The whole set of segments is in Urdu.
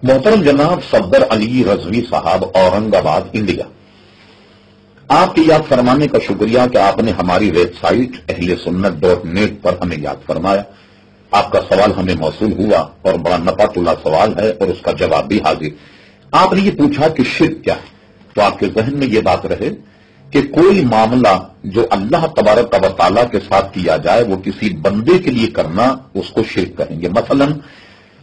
محترم جناب صفدر علی رضوی صاحب، اورنگ آباد، انڈیا، آپ کی یاد فرمانے کا شکریہ کہ آپ نے ہماری ویب سائٹ اہلسنت.نیٹ پر ہمیں یاد فرمایا۔ آپ کا سوال ہمیں موصول ہوا اور بڑا نفعت اللہ سوال ہے اور اس کا جواب بھی حاضر۔ آپ نے یہ پوچھا کہ شرک کیا ہے، تو آپ کے ذہن میں یہ بات رہے کہ کوئی معاملہ جو اللہ تبارک و تعالیٰ کے ساتھ کیا جائے وہ کسی بندے کے لیے کرنا، اس کو شرک کہیں گے۔ مثلا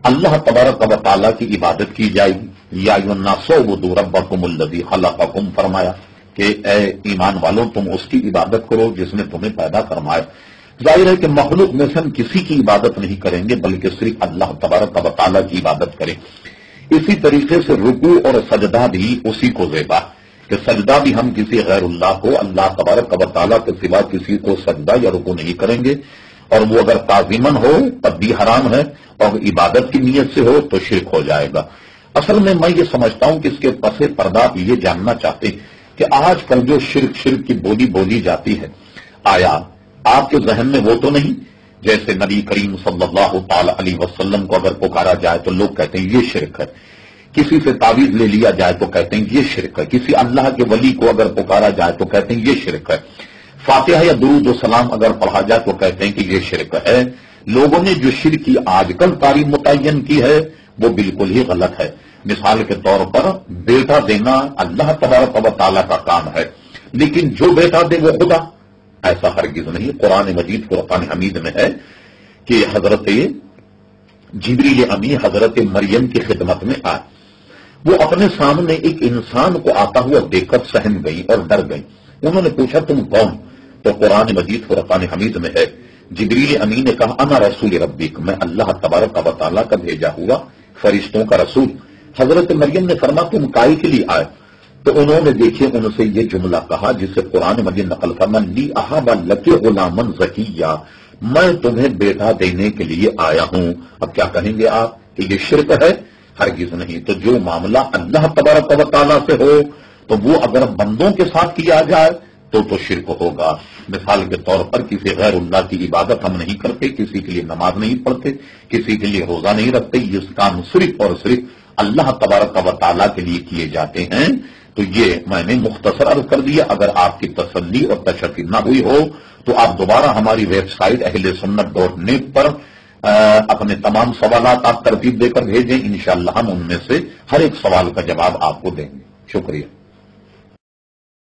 اللہ تبارک و تعالیٰ کی عبادت کی جائے گی، یا ایھا الناس اعبدوا ربکم الذی خلقکم، فرمایا کہ اے ایمان والوں تم اس کی عبادت کرو جس نے تمہیں پیدا فرمایا۔ ظاہر ہے کہ مخلوق میں سے ہم کسی کی عبادت نہیں کریں گے بلکہ صرف اللہ تبارک و تعالیٰ کی عبادت کریں۔ اسی طریقے سے رکوع اور سجدہ بھی اسی کو زیبا کہ سجدہ بھی ہم کسی غیر اللہ کو، اللہ تبارک و تعالیٰ کے سوا کسی کو سجدہ یا رکوع نہیں کریں گے، اور وہ اگر تعظیماً ہو تب بھی حرام ہے، اور عبادت کی نیت سے ہو تو شرک ہو جائے گا۔ اصل میں یہ سمجھتا ہوں کہ اس کے پس پردہ یہ جاننا چاہتے ہیں کہ آج کل جو شرک کی بولی جاتی ہے، آیا آپ کے ذہن میں وہ تو نہیں جیسے نبی کریم صلی اللہ تعالی علیہ وسلم کو اگر پکارا جائے تو لوگ کہتے ہیں یہ شرک ہے، کسی سے تعویذ لے لیا جائے تو کہتے ہیں یہ شرک ہے، کسی اللہ کے ولی کو اگر پکارا جائے تو کہتے ہیں یہ شرک ہے، فاتحہ یا درود و سلام اگر پڑھا جائے تو کہتے ہیں کہ یہ شرک ہے۔ لوگوں نے جو شرک کی آج کل تعریف متعین کی ہے وہ بالکل ہی غلط ہے۔ مثال کے طور پر بیٹا دینا اللہ تبارک و تعالیٰ کا کام ہے، لیکن جو بیٹا دے وہ خدا، ایسا ہرگز نہیں۔ قرآن مجید فرقان حمید میں ہے کہ حضرت جبریل امی حضرت مریم کی خدمت میں آئے، وہ اپنے سامنے ایک انسان کو آتا ہوا دیکھ کر سہم گئی اور ڈر گئی۔ انہوں نے پوچھا تم کون؟ تو قرآن مجید فرقان حمید میں ہے جبریل امی نے کہا انا رسول ربک، میں اللہ تبارک و تعالیٰ کا بھیجا ہوا فرشتوں کا رسول۔ حضرت مریم نے فرمایا تم کائی کے لیے آئے؟ تو انہوں نے دیکھیے ان سے یہ جملہ کہا جسے قرآن مجید نقل فرما لی احب لک غلاما زکیا، میں تمہیں بیٹا دینے کے لیے آیا ہوں۔ اب کیا کہیں گے آپ کہ یہ شرک ہے؟ ہرگز نہیں۔ تو جو معاملہ اللہ تبارک و تعالیٰ سے ہو تو وہ اگر بندوں کے ساتھ کیا جائے تو شرک ہوگا۔ مثال کے طور پر کسی غیر اللہ کی عبادت ہم نہیں کرتے، کسی کے لیے نماز نہیں پڑھتے، کسی کے لیے روزہ نہیں رکھتے، یہ کام صرف اور صرف اللہ تبارک و تعالیٰ کے لیے کیے جاتے ہیں۔ تو یہ میں نے مختصر عرض کر دیا۔ اگر آپ کی تسلی اور تشفی نہ ہوئی ہو تو آپ دوبارہ ہماری ویب سائٹ اہلسنت.نیٹ پر اپنے تمام سوالات آپ ترتیب دے کر بھیجیں، انشاءاللہ ہم ان میں سے ہر ایک سوال کا جواب آپ کو دیں گے۔ شکریہ۔